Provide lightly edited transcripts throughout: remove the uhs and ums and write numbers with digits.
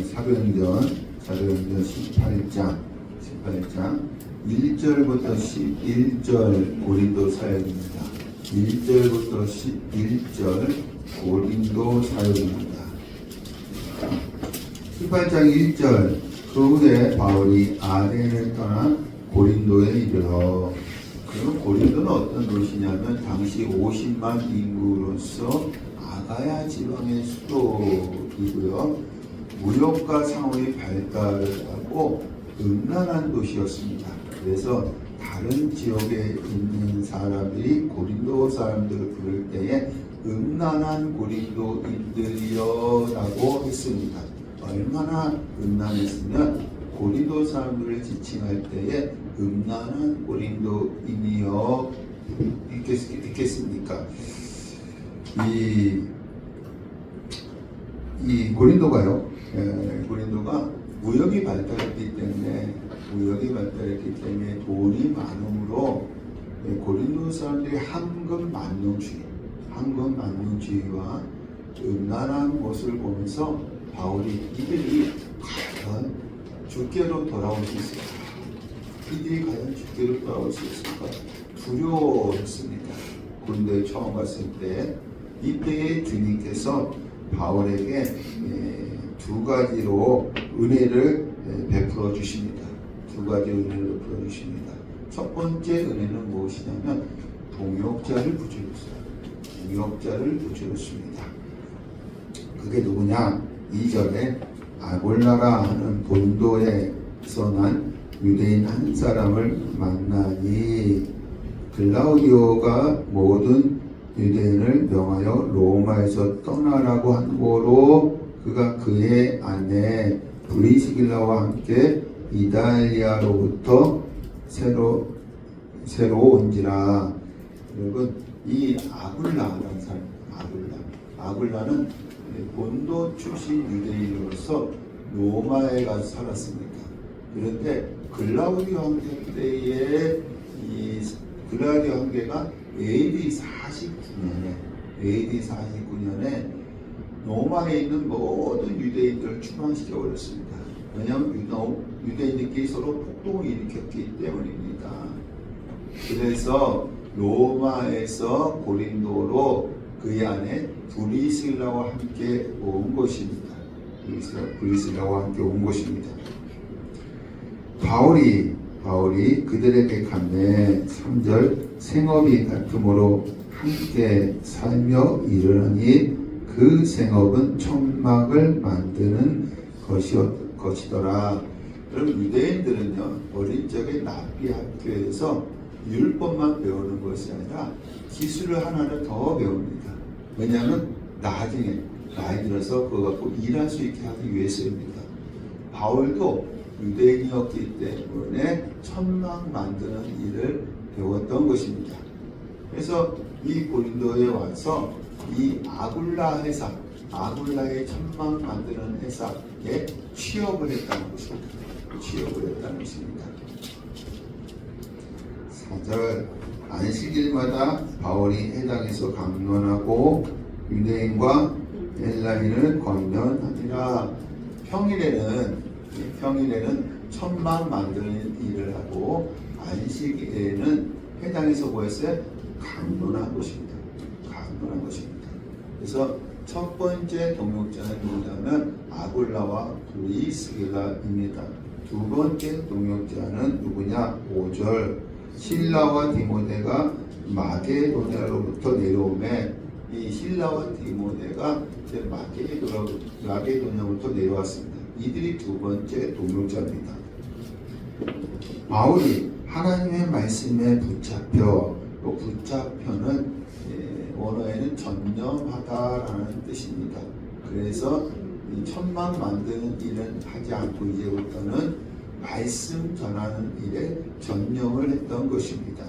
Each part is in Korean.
사도행전 18장 1절부터 11절 고린도 사역입니다. 1절부터 11절 고린도 사역입니다. 18장 1절 그 후에 바울이 아덴을 떠나 고린도에 이르러, 그럼 고린도는 어떤 도시냐면 당시 50만 인구로서 아가야 지방의 수도이고요. 무역과 상업이 발달하고 음란한 도시였습니다. 그래서 다른 지역에 있는 사람들이 고린도 사람들을 부를 때에 음란한 고린도인들이여 라고 했습니다. 얼마나 음란했으면 고린도 사람들을 지칭할 때에 음란한 고린도인이여 있겠습니까? 이 고린도가 무역이 발달했기 때문에 돈이 많음으로 고린도 사람들이 황금 만능주의와 음란한 모습을 보면서 바울이 이들이 과연 주께로 돌아올 수 있을까? 두려워했습니다. 군대에 처음 갔을 때 이때에 주님께서 바울에게 두 가지로 은혜를 베풀어 주십니다. 첫 번째 은혜는 무엇이냐면 동역자를 붙여줬습니다. 그게 누구냐? 2절에 아골라라 하는 본도에서 난 유대인 한 사람을 만나니 글라우디오가 모든 유대인을 명하여 로마에서 떠나라고 한 거로 그가 그의 아내 브리스길라와 함께 이달리아로부터 새로 온지라. 여러분, 이 아굴라라는 사람, 아굴라는 본도 출신 유대인으로서 로마에 가서 살았습니다. 그런데 글라우디오 황제 때에 글라우디오 황제가 AD 49년에 로마에 있는 모든 유대인들을 추방시켜 버렸습니다. 왜냐하면 유대인들끼리 서로 폭동을 일으켰기 때문입니다. 그래서 로마에서 고린도로 그의 아내 브리스길라와 함께 온 것입니다. 바울이 그들에게 간내 3절 생업이 같음으로 함께 살며 이르니 그 생업은 천막을 만드는 것이더라. 그럼 유대인들은요, 어린 적에 납비 학교에서 율법만 배우는 것이 아니라 기술을 하나를 더 배웁니다. 왜냐하면 나중에 나이 들어서 그거 갖고 일할 수 있게 하기 위해서입니다. 바울도 유대인이었기 때문에 천막 만드는 일을 배웠던 것입니다. 그래서 이 고린도에 와서 이 아굴라의 천막 만드는 회사에 취업을 했다는 것입니다. 4절 안식일마다 바울이 해당에서 강론하고 유대인과 헬라인을 권면하니라. 평일에는 천막 만드는 일을 하고 안식일에는 해당에서 뭐였어요? 강론한 것입니다. 그래서 첫 번째 동역자는 누구냐면 아굴라와 브리스길라입니다. 두 번째 동역자는 누구냐? 5절 실라와 디모데가 마게도냐로부터 내려오매, 이 실라와 디모데가 마게도냐부터 내려왔습니다. 이들이 두 번째 동역자입니다. 바울이 하나님의 말씀에 붙잡혀는 원어에는 전념하다라는 뜻입니다. 그래서 이 천막 만드는 일은 하지 않고 이제부터는 말씀 전하는 일에 전념을 했던 것입니다.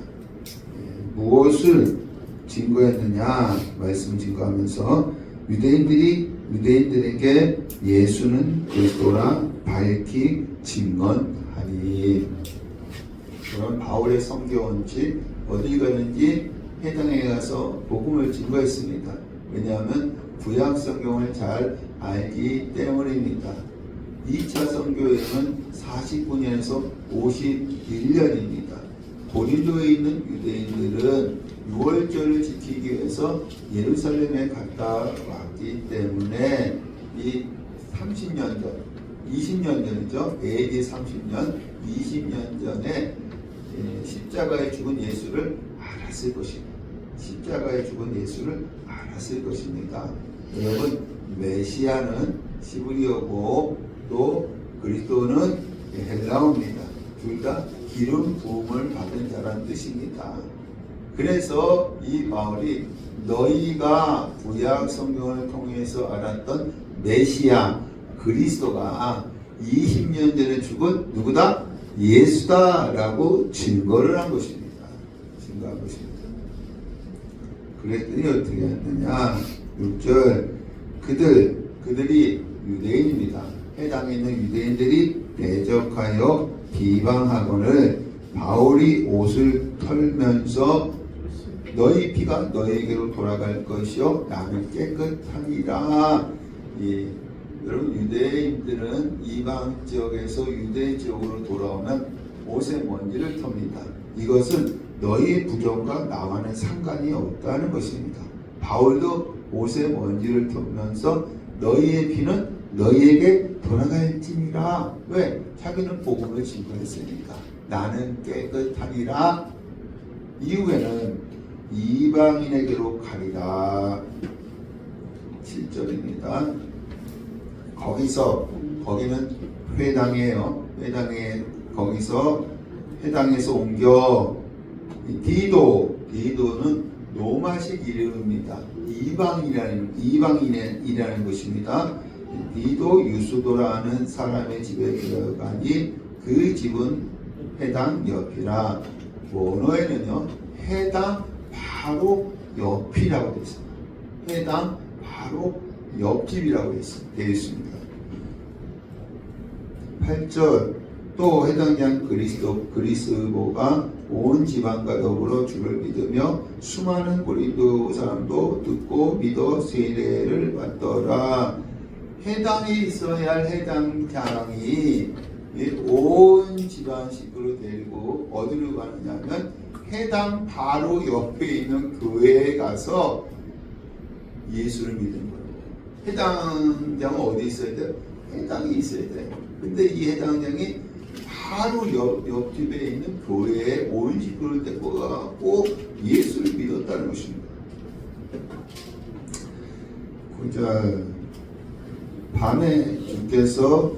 무엇을 증거했느냐? 말씀 증거하면서 유대인들에게 예수는 그리스도라 밝히 증언하니. 그런 바울의 성경은지 어디 가는지 해당에 가서 복음을 증거했습니다. 왜냐하면 구약 성경을 잘 알기 때문입니다. 2차 선교여행은 49년에서 51년입니다. 고린도에 있는 유대인들은 6월절을 지키기 위해서 예루살렘에 갔다 왔기 때문에 이 30년 전, 20년 전이죠. AD 30년, 20년 전에 십자가에 죽은 예수를 알았을 것입니다. 십자가에 죽은 예수를 알았을 것입니다. 여러분, 메시아는 시브리어고 또 그리스도는 헬라어입니다. 둘 다 기름 부음을 받은 자라는 뜻입니다. 그래서 이 바울이 너희가 구약 성경을 통해서 알았던 메시아 그리스도가 20년 전에 죽은 누구다? 예수다라고 증거를 한 것입니다. 증거한 것입니다. 그랬더니 어떻게 했느냐? 6절 그들이 유대인입니다. 해당에 있는 유대인들이 대적하여 비방하거늘 바울이 옷을 털면서 너희 피가 너희에게로 돌아갈 것이요 나는 깨끗하니라. 여러분, 유대인들은 이방 지역에서 유대 지역으로 돌아오면 옷의 먼지를 텁니다. 이것은 너희의 부정과 나와는 상관이 없다는 것입니다. 바울도 옷의 먼지를 털면서 너희의 피는 너희에게 돌아갈지니라. 왜? 자기는 복음을 증거했으니까. 나는 깨끗하니라. 이후에는 이방인에게로 가리라. 7절입니다. 거기는 회당이에요. 거기서 회당에서 옮겨 디도는 로마식 이름입니다. 이방인이라는 것입니다. 디도 유수도라는 사람의 집에 들어가니 그 집은 회당 옆이라. 원어에는요, 회당 바로 옆이라고 되어 있습니다. 회당 바로 옆집이라고 되어 있습니다. 8절 또 해당장 그리스도가 온 지방과 더불어 주를 믿으며 수많은 고린도 사람도 듣고 믿어 세례를 받더라. 해당에 있어야 할 해당장이 온 집안 식구를 데리고 어디로 가느냐면 해당 바로 옆에 있는 교회에 가서 예수를 믿는 거예요. 해당장은 어디 있어야 돼요? 해당이 있어야 돼요. 근데 이 해당장이 바로 옆집에 있는 교회에 온 식구를 데리고 가고 예수를 믿었다는 것입니다. 9절 밤에 주께서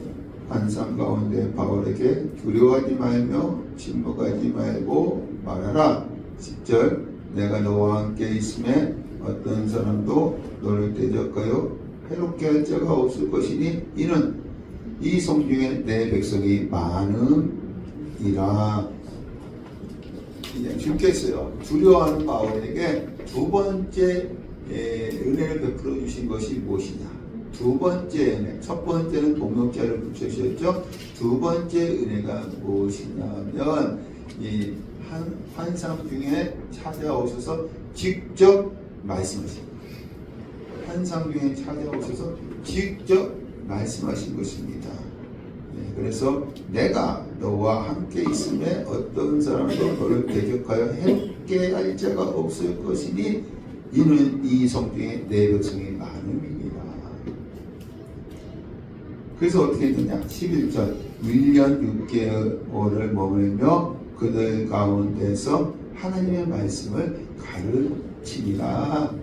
환상 가운데 바울에게 두려워하지 말며 침묵하지 말고 말하라. 10절 내가 너와 함께 있음에 어떤 사람도 너를 대적하여 해롭게 할 자가 없을 것이니 이는 이 성중에 내 백성이 많음이라. 이제 주께서요 두려워하는 바울에게 두 번째 은혜를 베풀어 주신 것이 무엇이냐? 두 번째 은혜, 첫 번째는 동역자를 붙여주셨죠. 두 번째 은혜가 무엇이냐면 이 환상 중에 찾아오셔서 직접 말씀하십니다. 환상 중에 찾아오셔서 직접 말씀하신 것입니다. 그래서 내가 너와 함께 있음에 어떤 사람도 너를 대적하여 해롭게 할 자가 없을 것이니 이는 이 성중에 내 백성이 많음이니라. 그래서 어떻게 했느냐? 11절 1년 6개월을 머물며 그들 가운데서 하나님의 말씀을 가르치니라.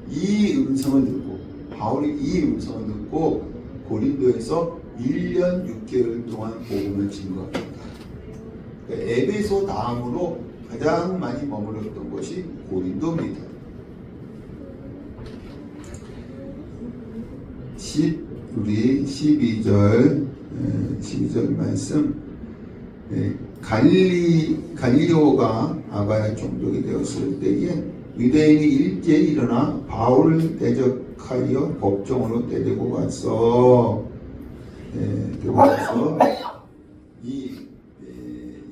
이 음성을 듣고 바울이 이 음성을 듣고 고린도에서 1년 6개월 동안 복음을 증거합니다. 그러니까 에베소 다음으로 가장 많이 머물렀던 것이 고린도입니다. 우리 12절 말씀. 갈리오가 아가야 총독이 되었을 때에 유대인이 일제히 일어나 바울을 대적하여 법정으로 데리고 가서 이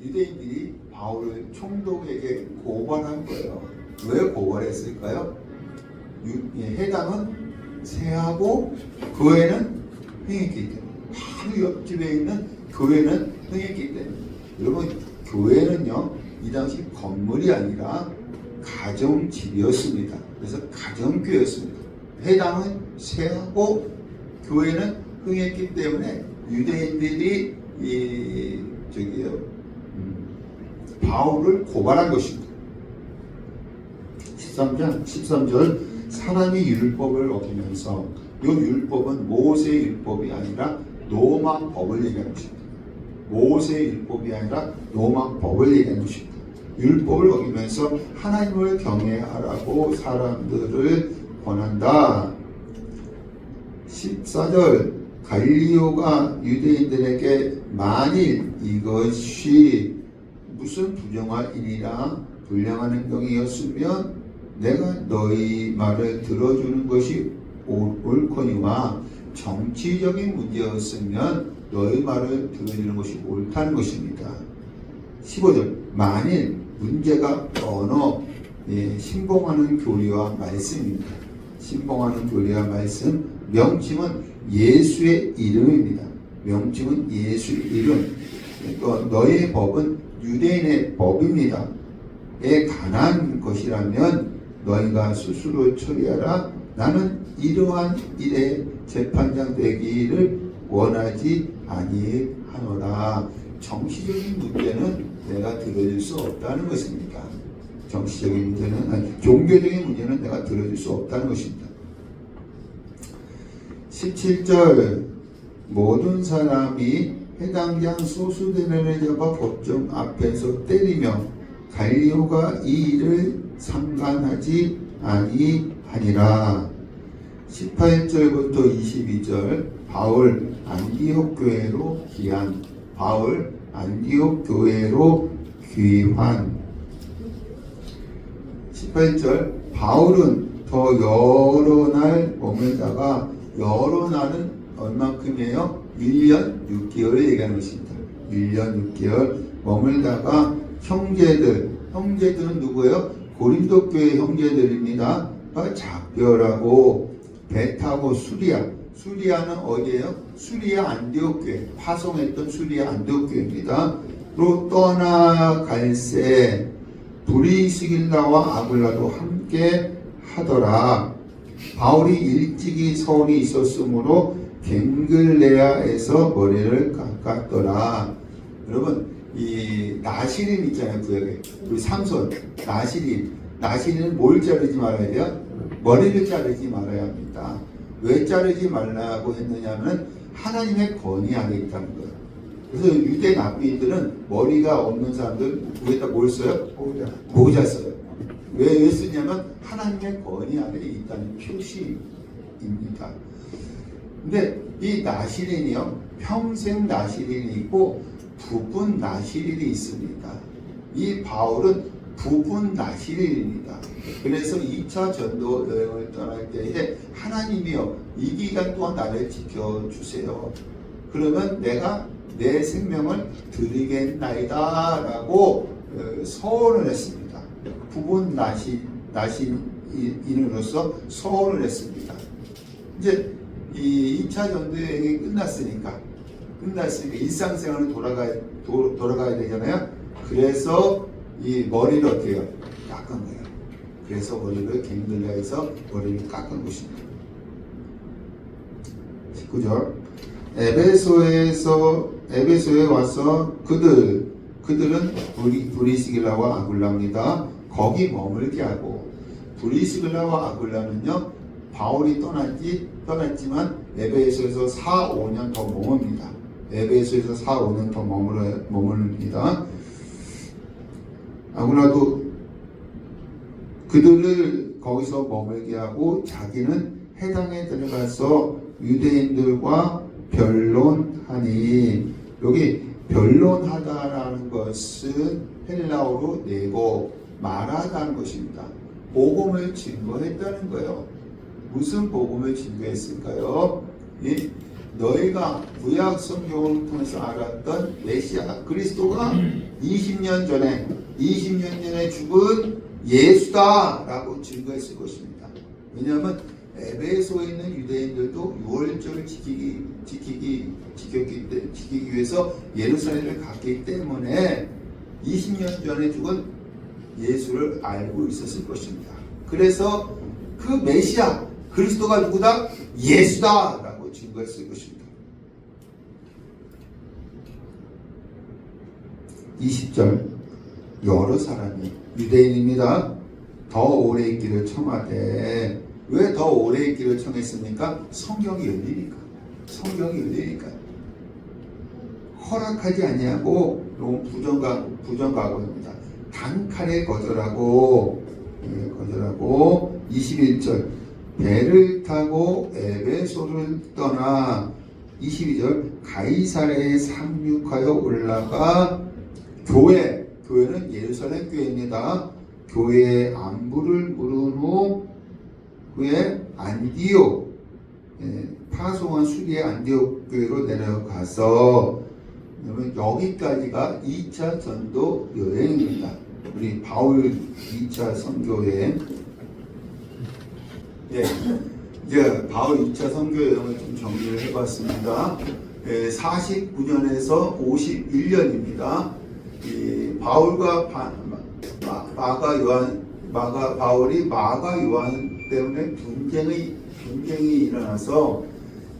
유대인들이 바울을 총독에게 고발한 거예요. 왜 고발했을까요? 해당은 세하고 교회는 행했기 때문에 바로 옆집에 있는 교회는 흥했기 때문에. 여러분, 교회는요 이 당시 건물이 아니라 가정집이었습니다. 그래서 가정교회였습니다. 회당은 세하고 교회는 흥했기 때문에 유대인들이 바울을 고발한 것입니다. 13절 사람이 율법을 어기면서 이 율법은 모세의 율법이 아니라 로마 법을 얘기하는 것입니다. 모세의 율법이 아니라 로마 법을 얘기하는 것입니다. 율법을 어기면서 하나님을 경외하라고 사람들을 권한다. 14절 갈리오가 유대인들에게 만일 이것이 무슨 부정할 일이라 불량한 행동이었으면 내가 너희 말을 들어주는 것이 옳거니와 정치적인 문제였으면 너희 말을 들어주는 것이 옳다는 것입니다. 15절 만일 문제가 언어 신봉하는 교리와 말씀입니다. 신봉하는 교리와 말씀 명칭은 예수의 이름입니다. 명칭은 예수의 이름. 너의 법은 유대인의 법입니다. 에 관한 것이라면 너희가 스스로 처리하라. 나는 이러한 일에 재판장 되기를 원하지 아니하노라. 정치적인 문제는 내가 들어줄 수 없다는 것입니다. 정치적인 문제는 종교적인 문제는 내가 들어줄 수 없다는 것입니다. 17절 모든 사람이 해당장 소수대면을 잡아 법정 앞에서 때리며 갈리오가 이 일을 상관하지 아니하니라. 18절부터 22절 바울 안디옥 교회로 귀환. 바울 안디옥 교회로 귀환. 18절 바울은 더 여러 날 머물다가 여러 날은 얼만큼이에요? 1년 6개월을 얘기하는 것입니다. 1년 6개월 머물다가 형제들은 누구예요? 고린도 교회 형제들입니다. 작별하고 배 타고 수리아는 어디예요? 수리아 안디옥 교회, 파송했던 수리아 안디옥 교회입니다. 로 떠나갈새 브리스길라와 아굴라도 함께 하더라. 바울이 일찍이 서울이 있었으므로 갱글레아에서 머리를 깎았더라. 여러분, 이 나시린 있잖아요, 구약에. 우리 삼손, 나시린은 뭘 자르지 말아야 돼요? 머리를 자르지 말아야 합니다. 왜 자르지 말라고 했느냐면 하나님의 권위 안에 있다는 거예요. 그래서 유대 납비인들은 머리가 없는 사람들 위에다 뭘 써요? 모자 써요. 왜 쓰냐면 하나님의 권위 안에 있다는 표시입니다. 근데 이 나시린이요, 평생 나시린이 있고 부분 나시린이 있습니다. 이 바울은 부분 나시린입니다. 그래서 2차 전도 여행을 떠날 때에 하나님이요, 이 기간 동안 나를 지켜주세요. 그러면 내가 내 생명을 드리겠나이다 라고 서원을 했습니다. 부분 나시인으로서 서원을 했습니다. 이제 이 2차 전도 여행이 끝났으니까 일상생활로 돌아가야 되잖아요. 그래서 이 머리를 어떻게 해요? 깎은 거예요. 그래서 머리를 갱글레아에서 머리를 깎은 것입니다. 19절 에베소에 와서 그들은 브리스길라와 아굴라입니다. 거기 머물게 하고, 브리스길라와 아굴라는요 바울이 떠났지만 에베소에서 4-5년 더 머뭅니다. 에베소에서 4-5년 더 머무릅니다. 아굴라도 그들을 거기서 머물게 하고 자기는 해당에 들어가서 유대인들과 변론하니, 여기 변론하다라는 것은 헬라어로 내고 말하다는 것입니다. 복음을 증거했다는 거예요. 무슨 복음을 증거했을까요? 너희가 구약 성경을 통해서 알았던 메시아 그리스도가 20년 전에 죽은 예수다 라고 증거했을 것입니다. 왜냐하면 에베소에 있는 유대인들도 유월절을 지키기 위해서 예루살렘에 갔기 때문에 20년 전에 죽은 예수를 알고 있었을 것입니다. 그래서 그 메시아 그리스도가 누구다? 예수다 라고 증거했을 것입니다. 20절 여러 사람이 유대인입니다. 더 오래 있기를 청하되 왜 더 오래 있기를 청했습니까? 성경이 열리니까. 성경이 열리니까. 허락하지 아니하고 너무 부정각오입니다. 단칼에 거절하고 21절 배를 타고 에베소를 떠나 22절 가이사랴에 상륙하여 올라가 교회는 예루살렘 교회입니다. 교회의 안부를 물은 후에 안디옥 파송한 수리의 안디옥 교회로 내려가서 여기까지가 2차 전도 여행입니다. 우리 바울 2차 선교여행. 이제 바울 2차 선교 여행을 좀 정리를 해봤습니다. 49년에서 51년입니다. 바울과 바울이 마가 요한 때문에 분쟁이 일어나서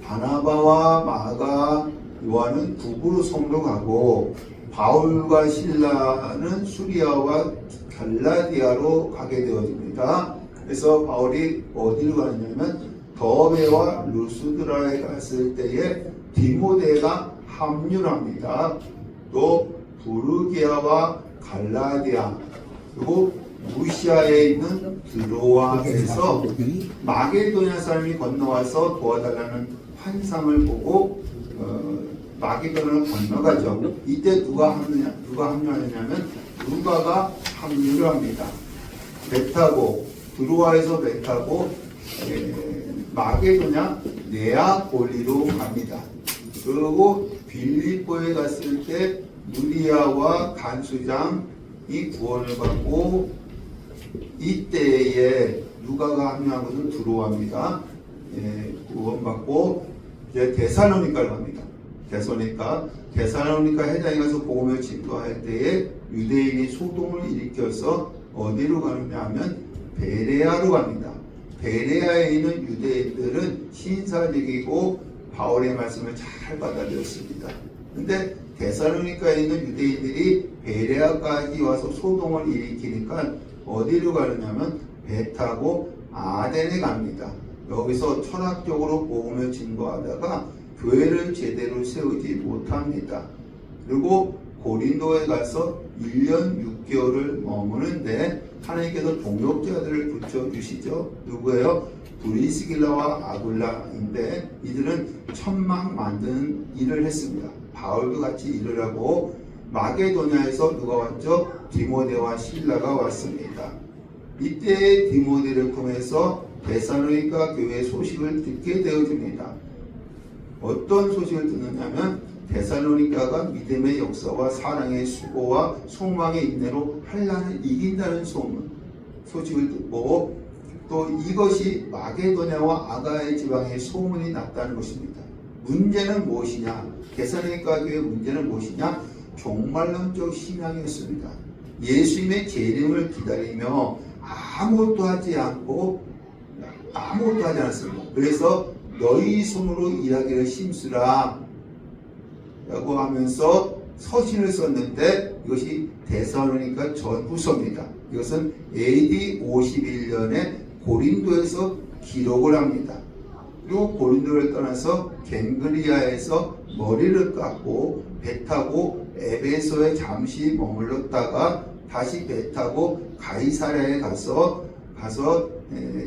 바나바와 마가 요한은 북으로 섬으로 가고 바울과 실라는 수리아와 갈라디아로 가게 되어집니다. 그래서 바울이 어디로 가느냐면 더베와 루스드라에 갔을 때에 디모데가 합류합니다. 또 부르기아와 갈라디아 그리고 무시아에 있는 드로아에서 마게도냐 사람이 건너와서 도와달라는 환상을 보고 마게도냐를 건너가죠. 이때 누가 합류하느냐면 루가가 합류를 합니다. 배 타고 드로아에서 배 타고 마게도냐 네아폴리로 갑니다. 그리고 빌립보에 갔을 때 누리아와 간수장이 구원을 받고 이때에 누가가 합류한 것은 드로아입니다. 구원받고 이제 데살로니카를 갑니다. 데살로니카 해당에 가서 복음을 증거할 때에 유대인이 소동을 일으켜서 어디로 가느냐 하면 베레아로 갑니다. 베레아에 있는 유대인들은 신사적이고 바울의 말씀을 잘 받아들였습니다. 근데 데살로니카에 있는 유대인들이 베레아까지 와서 소동을 일으키니까 어디로 가느냐면 배 타고 아덴에 갑니다. 여기서 철학적으로 복음을 증거하다가 교회를 제대로 세우지 못합니다. 그리고 고린도에 가서 1년 6개월을 머무는데 하나님께서 동역자들을 붙여주시죠. 누구예요? 브리스길라와 아굴라인데 이들은 천막 만드는 일을 했습니다. 바울도 같이 일을 하고 마게도냐에서 누가 왔죠? 디모데와 실라가 왔습니다. 이때 디모데를 통해서 데살로니가 교회 소식을 듣게 되어집니다. 어떤 소식을 듣느냐면 데살로니가가 믿음의 역사와 사랑의 수고와 소망의 인내로 환난을 이긴다는 소식을 듣고 또 이것이 마게도냐와 아가야 지방에 소문이 났다는 것입니다. 문제는 무엇이냐? 데살로니가 교회의 문제는 무엇이냐? 종말론적 신앙이었습니다. 예수님의 재림을 기다리며 아무것도 하지 않았습니다. 그래서 너희 손으로 일하기를 힘쓰라 라고 하면서 서신을 썼는데 이것이 데살로니가 전후서입니다. 이것은 AD 51년에 고린도에서 기록을 합니다. 그리고 고린도를 떠나서 갱그리아에서 머리를 깎고 배 타고 에베소에 잠시 머물렀다가 다시 배 타고 가이사랴에 가서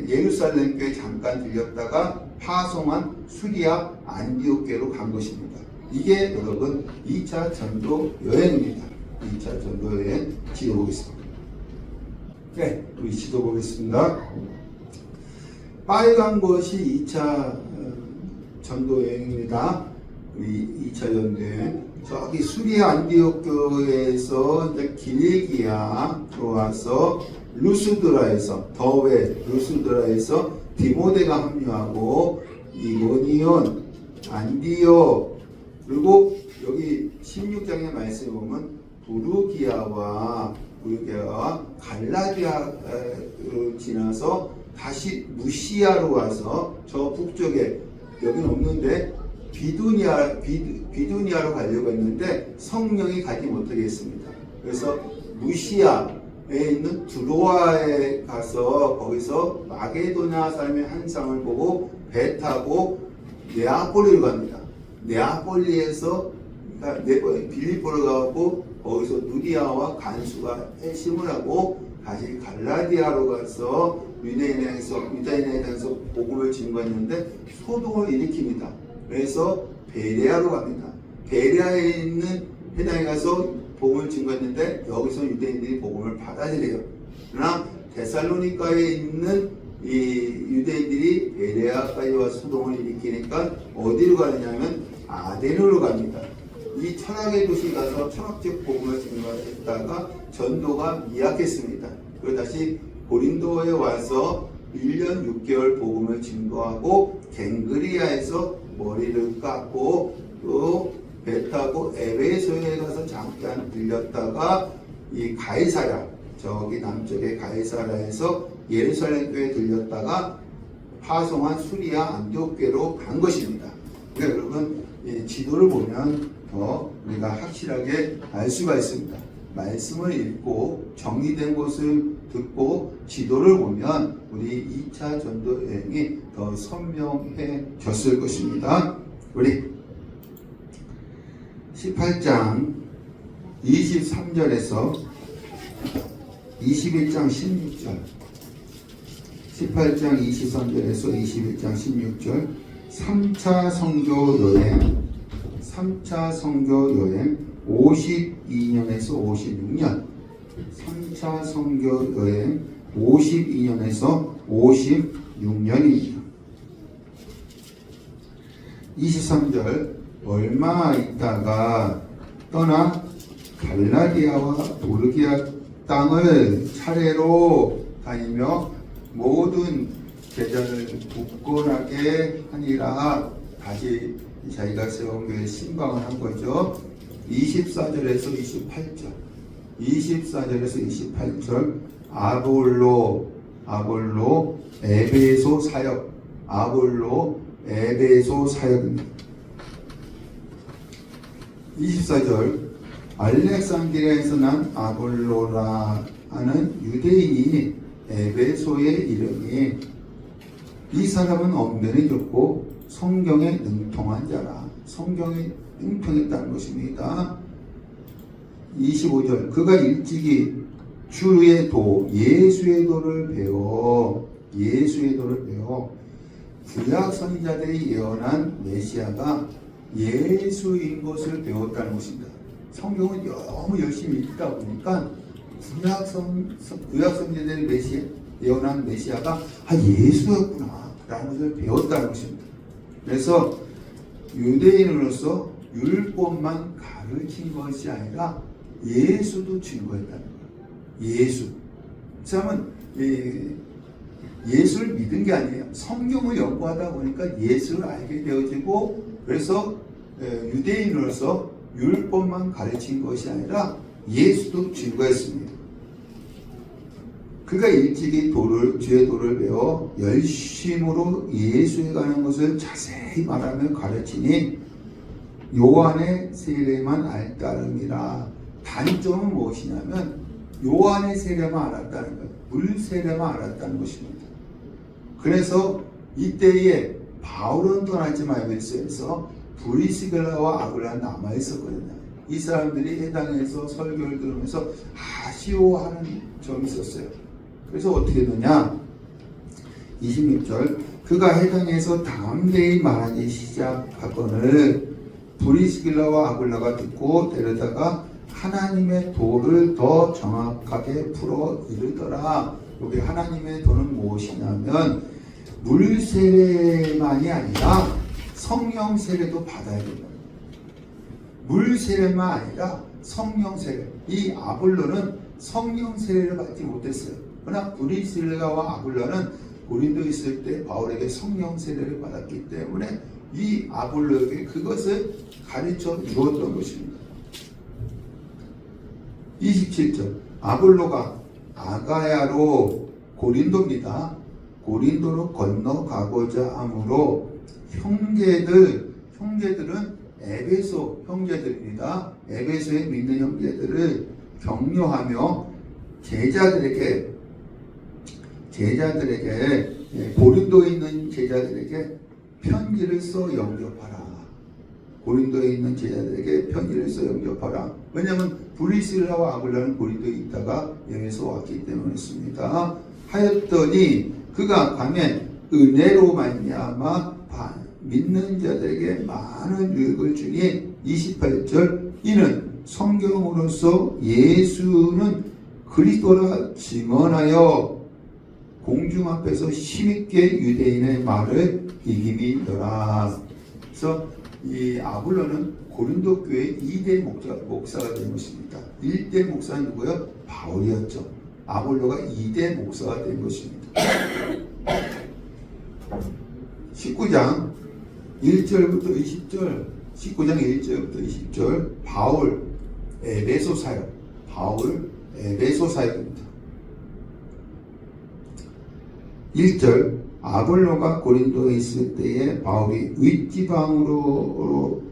예루살렘 교회 잠깐 들렸다가 파송한 수리아 안디옥교로 간 것입니다. 이게 여러분 2차 전도 여행입니다. 2차 전도 여행 지도 보겠습니다. 네, 우리 지도 보겠습니다. 빨간 것이 2차 전도 여행입니다. 우리 2차 전도 여행. 저기 수리아 안디옥 교회에서 이제 길기아 들어와서 루스드라에서 더베 루스드라에서 디모데가 합류하고 이고니온, 안디오, 그리고 여기 16장의 말씀에 보면 부르기아와 갈라디아로 지나서 다시 무시아로 와서 저 북쪽에 여기는 없는데 비두니아로 가려고 했는데 성령이 가지 못하게 했습니다. 그래서 무시아에 있는 드로아에 가서 거기서 마게도냐 사람의 한상을 보고 배 타고 네아폴리로 갑니다. 네아폴리에서 빌립보로 가고 거기서 누디아와 간수가 회심을 하고 다시 갈라디아로 가서 유대인에 대해서 복음을 증거했는데 소동을 일으킵니다. 그래서 베레아로 갑니다. 베레아에 있는 회당에 가서 복음을 증거했는데 여기서 유대인들이 복음을 받아들여요. 그러나 데살로니가에 있는 이 유대인들이 베레아까지 와서 소동을 일으키니까 어디로 가느냐면 아데노로 갑니다. 이 철학의 도시 가서 철학적 복음을 증거했다가 전도가 미약했습니다. 그리고 다시 고린도에 와서 1년 6개월 복음을 증거하고 갱그리아에서 머리를 깎고 또 배 타고 에베소에 가서 잠깐 들렸다가 이 가이사랴, 저기 남쪽의 가이사랴에서 예루살렘 교회에 들렸다가 파송한 수리아 안디옥교로 간 것입니다. 그러니까 여러분 지도를 보면 더 우리가 확실하게 알 수가 있습니다. 말씀을 읽고 정리된 것을 듣고 지도를 보면 우리 2차 전도 여행이 더 선명해졌을 것입니다. 우리 18장 23절에서 21장 16절 18장 23절에서 21장 16절 3차 선교 여행 52년에서 56년 3차 선교 여행 52년에서 56년입니다. 23절 얼마 있다가 떠나 갈라디아와 보르기아 땅을 차례로 다니며 모든 제자를 굳건하게 하니라. 다시 자기가 세운 교회 신방을 한 거죠. 24절에서 28절 24절에서 28절 아볼로 에베소 사역입니다. 24절 알렉산드리아에서 난 아볼로라 하는 유대인이 에베소의 이름이 이 사람은 엄연히 좋고 성경에 능통한 자라. 성경에 능통했다는 것입니다. 25절 그가 일찍이 주의 도 예수의 도를 배워 구약 선지자들이 예언한 메시아가 예수인 것을 배웠다는 것입니다. 성경을 너무 열심히 읽다 보니까 구약 선지자들이 예언한 메시아가 예수였구나 라는 것을 배웠다는 것입니다. 그래서 유대인으로서 율법만 가르친 것이 아니라 예수도 증거했다는 거예요. 예수. 그 사람은 예수를 믿은 게 아니에요. 성경을 연구하다 보니까 예수를 알게 되어지고 그래서 유대인으로서 율법만 가르친 것이 아니라 예수도 증거했습니다. 그가 일찍이 주의 도를 배워 열심으로 예수에 관한 것을 자세히 말하며 가르치니 요한의 세례만 알 따름이라. 단점은 무엇이냐면 요한의 세례만 알았다는 거예요. 물 세례만 알았다는 것입니다. 그래서 이때에 바울은 떠나지 말고 있어서 브리스길라와 아굴라 남아 있었거든요. 이 사람들이 해당에서 설교를 들으면서 아쉬워하는 점이 있었어요. 그래서 어떻게 되느냐? 26절 그가 해당에서 담대히 말하기 시작하거늘 브리스길라와 아굴라가 듣고 데려다가 하나님의 도를 더 정확하게 풀어 이르더라. 여기 하나님의 도는 무엇이냐면 물 세례만이 아니라 성령 세례도 받아야 된다. 물 세례만 아니라 성령 세례. 이 아볼로는 성령 세례를 받지 못했어요. 그러나 브리스길라와 아굴라는 고린도에 있을 때 바울에게 성령 세례를 받았기 때문에 이 아볼로에게 그것을 가르쳐 주었던 것입니다. 27절 아볼로가 아가야로 고린도입니다. 고린도로 건너가고자 하므로 형제들은 에베소 형제들입니다. 에베소에 믿는 형제들을 격려하며 제자들에게 고린도에 있는 제자들에게 편지를 써 영접하라. 고린도에 있는 제자들에게 편지를 써 영접하라. 왜냐하면 브리스라와 아굴라는 고린도에 있다가 에베소 왔기 때문이었습니다. 하였더니 그가 가면 은혜로 말미암아 믿는 자들에게 많은 유익을 주니 28절 이는 성경으로서 예수는 그리스도라 증언하여 공중 앞에서 힘있게 유대인의 말을 이김이더라. 그래서 이 아볼로는 고린도 교회 2대 목사가 된 것입니다. 1대 목사는 누구요? 바울이었죠. 아볼로가 2대 목사가 된 것입니다. 19장 1절부터 20절 19장 1절부터 20절 바울 에베소 사역 사역입니다. 1절 아볼로가 고린도에 있을 때에 바울이 윗지방으로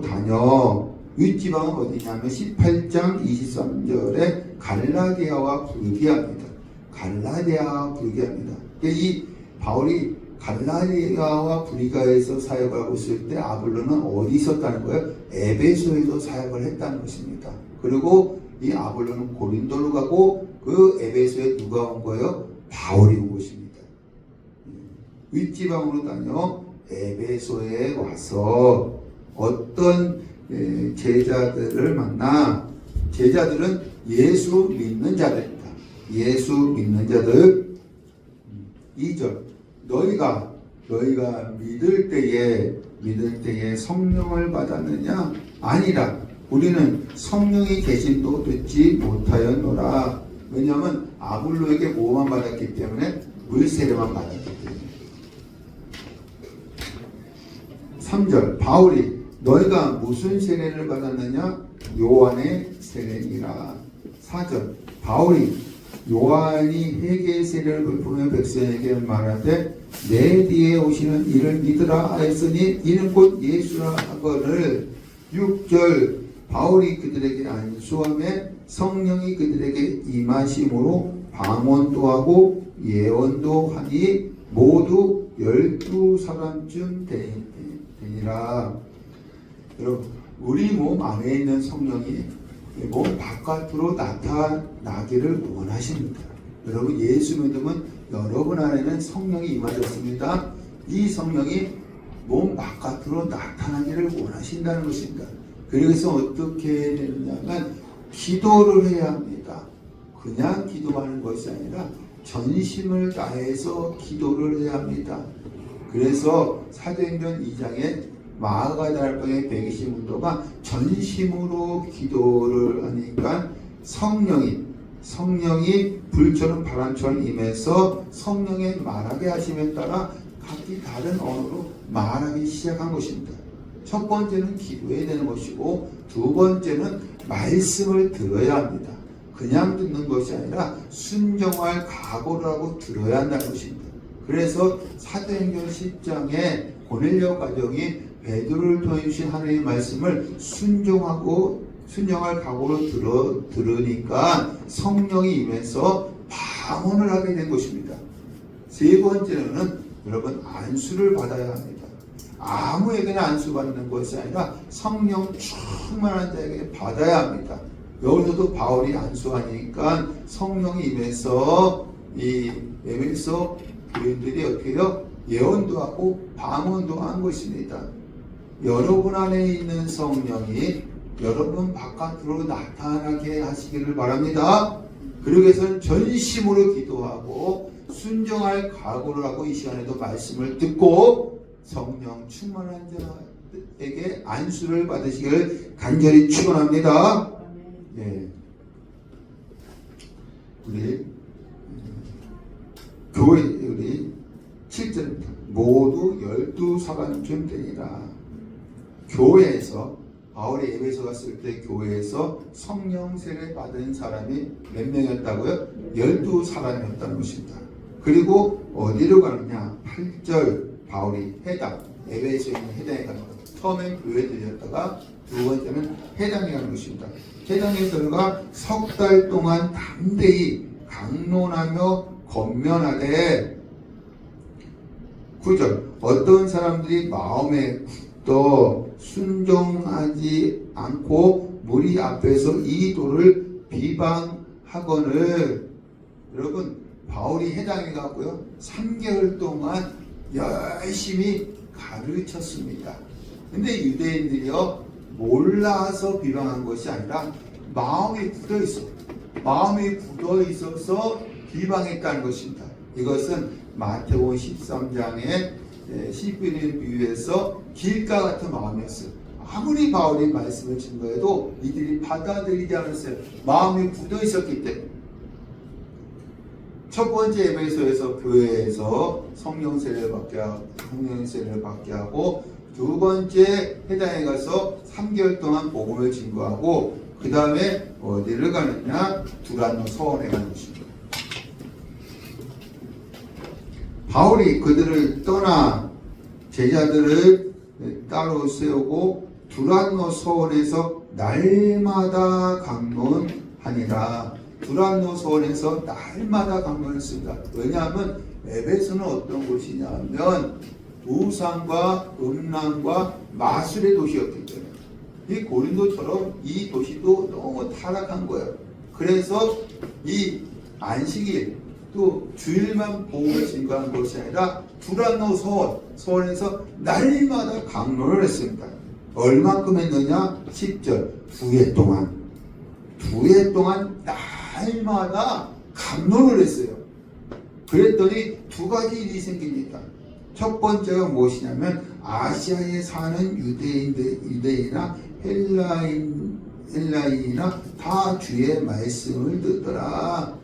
다녀 윗지방은 어디냐면 18장 23절에 갈라디아와 불기합니다. 이 바울이 갈라디아와 불가에서 사역을 하고 있을 때 아볼로는 어디 있었다는 거예요? 에베소에서 사역을 했다는 것입니다. 그리고 이 아볼로는 고린도로 가고 그 에베소에 누가 온 거예요? 바울이 온 것입니다. 윗지방으로 다녀 에베소에 와서 어떤 제자들을 만나 제자들은 예수 믿는 자들입니다. 예수 믿는 자들 2절 너희가 믿을 때에 성령을 받았느냐? 아니라 우리는 성령이 계심도 듣지 못하였노라. 왜냐하면 아볼로에게 뭐만 받았기 때문에 물세례만 받았기 때문에. 3절 바울이 너희가 무슨 세례를 받았느냐? 요한의 세례니라. 4절 바울이 요한이 회개의 세례를 베푸며 백성에게 말하되 내 뒤에 오시는 이를 믿으라 하였으니 이는 곧 예수라 하거늘. 6절 바울이 그들에게 안수하며 성령이 그들에게 임하심으로 방언도 하고 예언도 하니 모두 12사람쯤 되니라. 여러분 우리 몸 안에 있는 성령이 몸 바깥으로 나타나기를 원하십니다. 여러분 예수 믿으면 여러분 안에는 성령이 임하셨습니다. 이 성령이 몸 바깥으로 나타나기를 원하신다는 것입니다. 그래서 어떻게 해야 되느냐면 기도를 해야 합니다. 그냥 기도하는 것이 아니라 전심을 다해서 기도를 해야 합니다. 그래서 사도행전 2장에 마가다락방의 120문도가 전심으로 기도를 하니까 성령이 불처럼 바람처럼 임해서 성령의 말하게 하심에 따라 각기 다른 언어로 말하기 시작한 것입니다. 첫 번째는 기도해야 되는 것이고 두 번째는 말씀을 들어야 합니다. 그냥 듣는 것이 아니라 순종할 각오를 하고 들어야 한다는 것입니다. 그래서 사도행전 10장에 고넬료 가정이 베드로를 통해 주신 하나님의 말씀을 순종할 각오로 들으니까 성령이 임해서 방언을 하게 된 것입니다. 세 번째는 여러분 안수를 받아야 합니다. 아무에게나 안수받는 것이 아니라 성령 충만한 자에게 받아야 합니다. 여기서도 바울이 안수하니까 성령이 임해서 이 에베소 교인들이 어떻게 해요? 예언도 하고 방언도 한 것입니다. 여러분 안에 있는 성령이 여러분 바깥으로 나타나게 하시기를 바랍니다. 그러기 위해서는 전심으로 기도하고 순종할 각오를 하고 이 시간에도 말씀을 듣고 성령 충만한 자에게 안수를 받으시기를 간절히 축원합니다. 네. 우리 7절입니다. 모두 12사람쯤 되니라. 교회에서 바울이 에베소 갔을 때 교회에서 성령 세례 받은 사람이 몇 명이었다고요? 12사람이었다는 것입니다. 그리고 어디로 가느냐? 8절 바울이 해당, 에베소에 있는 해당에 가는 것. 처음엔 교회에 들렸다가 두 번째는 해당에 가는 것입니다. 해당에 들어가 석 달 동안 담대히 강론하며 권면하되 9절 어떤 사람들이 마음에 굳어 순종하지 않고 무리 앞에서 이 도를 비방하거늘. 여러분 바울이 해당해 갖고요 3개월 동안 열심히 가르쳤습니다. 근데 유대인들이요 몰라서 비방한 것이 아니라 마음이 굳어 있어. 마음이 굳어 있어서 비방했다는 것입니다. 이것은 마태복음 13장의 시비를 비유해서 길가 같은 마음이었어요. 아무리 바울이 말씀을 증거해도 이들이 받아들이지 않았어요. 마음이 굳어 있었기 때문에. 첫 번째 에베소에서 교회에서 성령 세례를 받게 하고 두 번째 해당에 가서 3개월 동안 복음을 증거하고 그 다음에 어디를 가느냐? 두란노 서원에 가는 것입니다. 바울이 그들을 떠나 제자들을 따로 세우고 두란노 서원에서 날마다 강론하니라. 두란노 서원에서 날마다 강론했습니다. 왜냐하면 에베소는 어떤 곳이냐면 우상과 음란과 마술의 도시였기 때문에 이 고린도처럼 이 도시도 너무 타락한 거예요. 그래서 이 안식일 또 주일만 복음을 증거한 것이 아니라 두란노 서원에서 날마다 강론을 했습니다. 얼만큼 했느냐? 10절 두 해 동안 날마다 강론을 했어요. 그랬더니 두 가지 일이 생깁니다. 첫 번째가 무엇이냐면 아시아에 사는 유대인이나 헬라인이나 다 주의 말씀을 듣더라.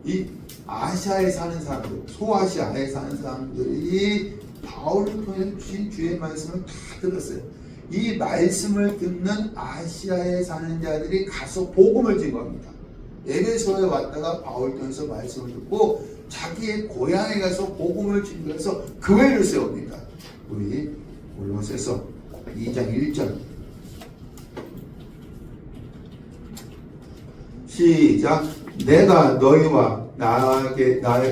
이 아시아에 사는 사람들, 소아시아에 사는 사람들이 바울을 통해서 주신 주의 말씀을 다 들었어요. 이 말씀을 듣는 아시아에 사는 자들이 가서 복음을 증거합니다. 에베소에 왔다가 바울 통해서 말씀을 듣고 자기의 고향에 가서 복음을 증거해서 교회를 세웁니다. 우리 골로새서 2장 1절 시작. 내가 너희와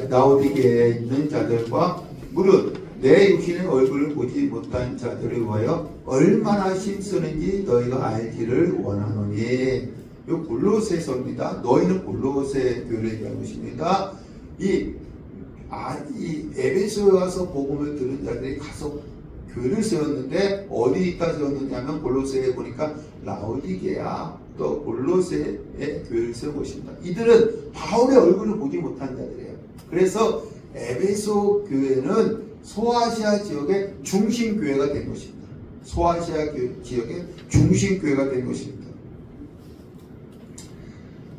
나오디게에 있는 자들과 무릇 내 육신의 얼굴을 보지 못한 자들을 위하여 얼마나 힘쓰는지 너희가 알기를 원하노니. 이 골로새서입니다. 너희는 골로새 교회를 얘기하는 것입니다. 이 에베소에 와서 복음을 들은 자들이 가서 교회를 세웠는데 어디다 세웠느냐면 골로새에 보니까 라오디게아 또 골로새에 교회를 세운 것입니다. 이들은 바울의 얼굴을 보지 못한 자들이에요. 그래서 에베소 교회는 소아시아 지역의 중심 교회가 된 것입니다. 소아시아 지역의 중심 교회가 된 것입니다.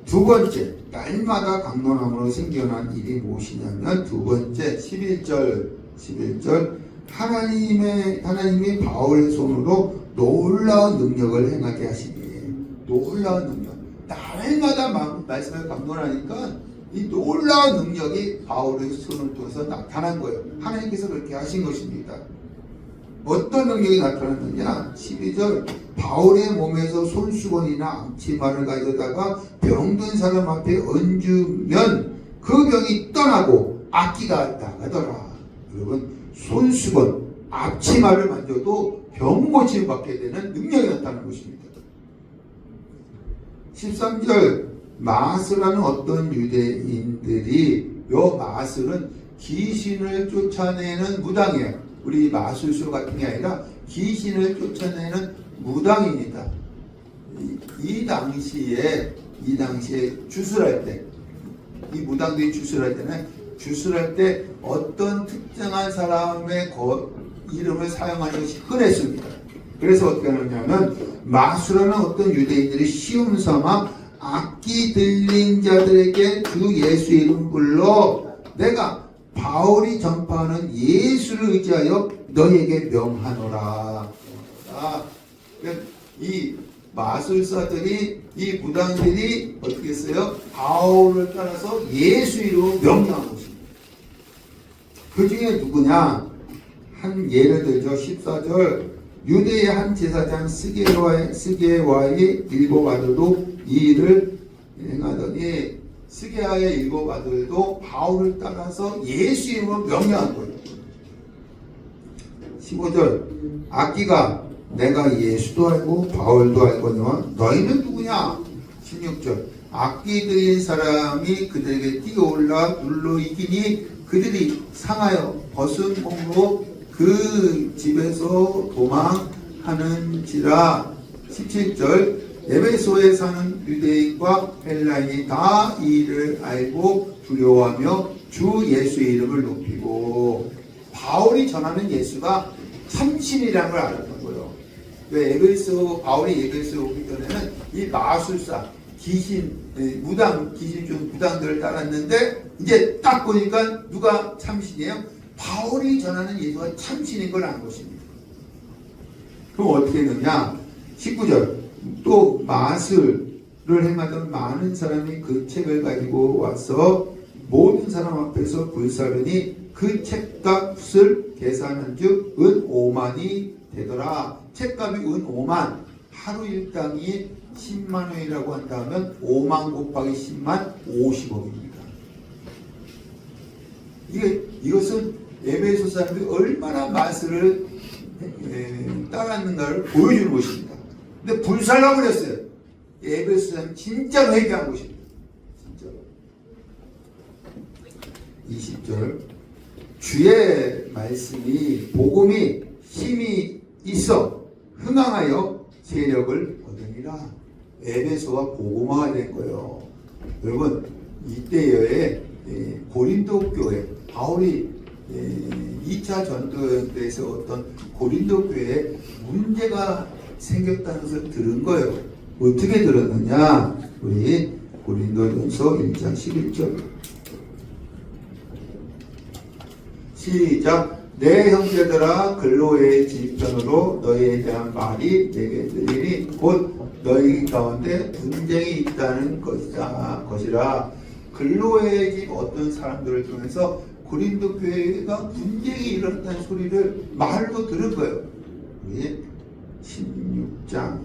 두 번째, 날마다 강론함으로 생겨난 일이 무엇이냐면 두 번째 11절 하나님이 바울의 손으로 놀라운 능력을 행하게 하시니. 놀라운 능력. 날마다 말씀을 강론하니까 이 놀라운 능력이 바울의 손을 통해서 나타난 거예요. 하나님께서 그렇게 하신 것입니다. 어떤 능력이 나타났느냐? 12절 바울의 몸에서 손수건이나 암치마를 가져다가 병든 사람 앞에 얹으면 그 병이 떠나고 악기가 나가더라. 여러분 손수건, 앞치마를 만져도 병 고침 받게 되는 능력이 나타나는 것입니다. 13절 마스라는 어떤 유대인들이 요 마술은 귀신을 쫓아내는 무당이에요. 우리 마술쇼 같은 게 아니라 귀신을 쫓아내는 무당입니다. 이 당시에 주술할 때, 이 무당들이 주술할 때는 주술할 때 어떤 특정한 사람의 이름을 사용하는 것이 흔했습니다. 그래서 어떻게 하느냐면 마술하는 어떤 유대인들이 시험 삼아 악기 들린 자들에게 주 예수 이름 불러 내가 바울이 전파하는 예수를 의지하여 너희에게 명하노라. 이 마술사들이, 이 무당들이 어떻게 했어요? 바울을 따라서 예수 이름으로 명령한 것입니다. 그 중에 누구냐? 한 예를 들죠. 14절 유대의 한 제사장 스게와의 일곱 아들도 이 일을 행하더니 스게와의 일곱 아들도 바울을 따라서 예수 이름으로 명령한 거예요. 15절 악기가 내가 예수도 알고 바울도 알거니와 너희는 누구냐? 16절 악기 들린 사람이 그들에게 뛰어올라 눌러 이기니 그들이 상하여 벗은 몸으로 그 집에서 도망하는지라. 17절 에베소에 사는 유대인과 헬라인이 다 이 일을 알고 두려워하며 주 예수의 이름을 높이고. 바울이 전하는 예수가 참신이라는 걸 알았던 거예요. 바울이 에베소에 오기 전에는 이 마술사, 귀신, 귀신 중 무당들을 따랐는데 이제 딱 보니까 누가 참신이에요? 바울이 전하는 예수가 참신인 걸 안 것입니다. 그럼 어떻게 했느냐? 19절 또 마술을 행하던 많은 사람이 그 책을 가지고 와서 모든 사람 앞에서 불사르니 그 책값을 계산한즉 은 5만이 되더라. 책값이 은 5만, 하루 일당이 10만 원이라고 한다면 5만 곱하기 10만 50억입니다. 이것은 에베소 사람들이 얼마나 마술을 따랐는가를 보여주는 것입니다. 근데 불살라버렸어요. 에베소 사람이 진짜로 회개한 것입니다. 진짜로. 20절 주의 말씀이 복음이 힘이 있어 흥황하여 세력을 얻으니라. 에베소가 복음화가 된 거예요. 여러분 이때에 고린도 교회 바울이 2차 전도에서 어떤 고린도 교회에 문제가 생겼다는 것을 들은 거예요. 어떻게 들었느냐? 우리 고린도전서 1장 11절 시작. 내 형제들아 글로의 집편으로 너희에 대한 말이 내게 들리니 곧 너희 가운데 분쟁이 있다는 것이라. 글로의 집 어떤 사람들을 통해서 고린도 교회가 분쟁이 일어났다는 소리를 말로 들은 거예요. 우리 16장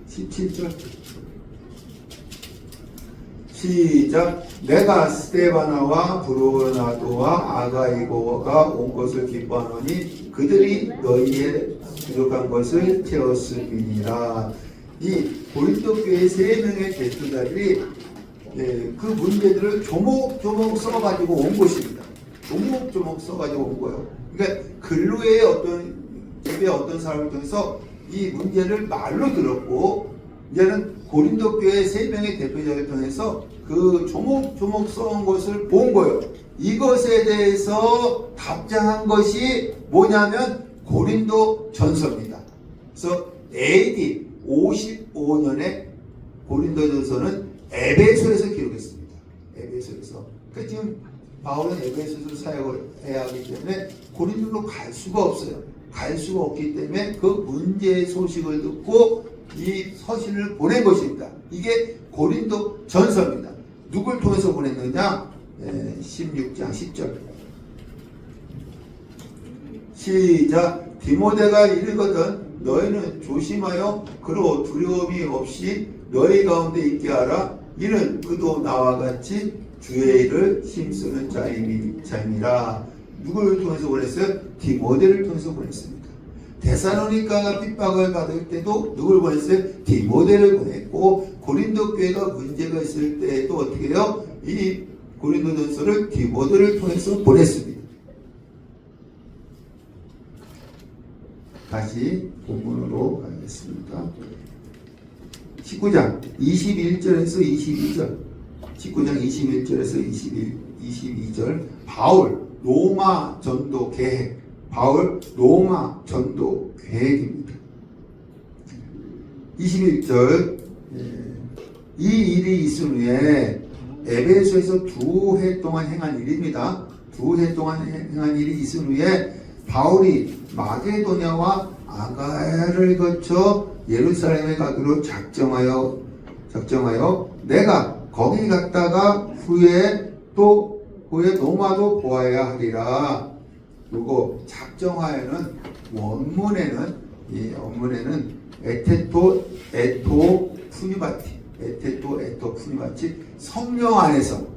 17절 시작. 내가 스데바나와 브로나도와 아가이고가 온 것을 기뻐하노니 그들이 너희의 부족한 것을 채웠음이니라. 이 고린도 교회 3명의 대표자들이 그 문제들을 조목조목 써가지고 온 것입니다. 조목조목 써가지고 온 거예요. 그러니까 근로의 집의 어떤 사람을 통해서 이 문제를 말로 들었고, 이제는 고린도 교회 3명의 대표자를 통해서 그 조목조목 써온 것을 본 거예요. 이것에 대해서 답장한 것이 뭐냐면 고린도 전서입니다. 그래서 AD 55년에 고린도 전서는 에베소에서 기록했습니다. 에베소에서. 그러니까 지금 바울은 에베소에서 사역을 해야 하기 때문에 고린도로 갈 수가 없어요. 갈 수가 없기 때문에 그 문제의 소식을 듣고 이 서신을 보낸 것입니다. 이게 고린도 전서입니다. 누굴 통해서 보냈느냐? 16장 10절 시작. 디모데가 이르거든 너희는 조심하여 그로 두려움이 없이 너희 가운데 있게 하라. 이는 그도 나와 같이 주의 일을 힘쓰는 자임이라. 누구를 통해서 보냈어요? 디모데를 통해서 보냈습니다. 데살로니가가 핍박을 받을 때도 누굴 보냈어요? 디모데를 보냈고, 고린도 교회가 문제가 있을 때도 어떻게 해요? 이 고린도전서를 디모데를 통해서 보냈습니다. 다시 본문으로 가겠습니다. 19장 21절에서 22절 19장 21절에서 22절 바울 로마 전도 계획. 바울 로마 전도 계획입니다. 21절 이 일이 있은 후에 에베소에서 2해 동안 행한 일입니다. 2해 동안 행한 일이 있은 후에 바울이 마게도냐와 아가야를 거쳐 예루살렘에 가기로 작정하여 내가 거기 갔다가 후에 노마도 보아야 하리라. 요거 작정하여는 원문에는 에테토 푸니바티 성령 안에서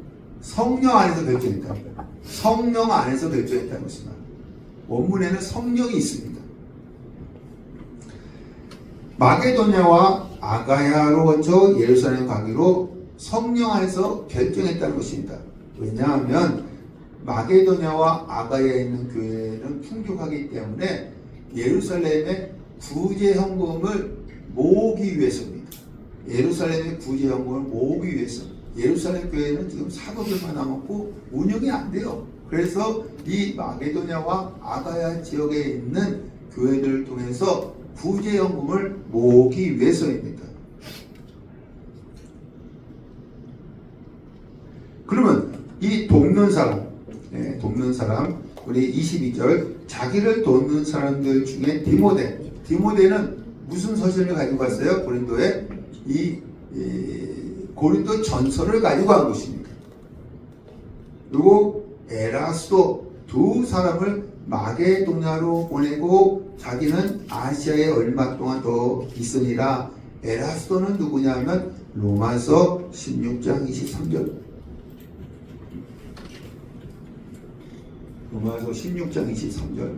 결정했다. 성령 안에서 결정했다는 것입니다. 원문에는 성령이 있습니다. 마게도냐와 아가야로 거쳐 예루살렘 가기로 성령 안에서 결정했다는 것입니다. 왜냐하면 마게도냐와 아가야에 있는 교회는 풍족하기 때문에 예루살렘의 구제 헌금을 모으기 위해서입니다. 예루살렘의 구제 헌금을 모으기 위해서. 예루살렘 교회는 지금 사도들만 남았고 운영이 안 돼요. 그래서 이 마게도냐와 아가야 지역에 있는 교회들을 통해서 구제 헌금을 모으기 위해서입니다. 그러면 이 돕는 사람 우리 22절 자기를 돕는 사람들 중에 디모데는 무슨 서신을 가지고 갔어요? 고린도에 고린도 전서를 가지고 간 것입니다. 그리고 에라스도 두 사람을 마게도냐로 보내고 자기는 아시아에 얼마 동안 더 있으니라. 에라스도는 누구냐면 로마서 16장 23절. 로마서 16장 23절.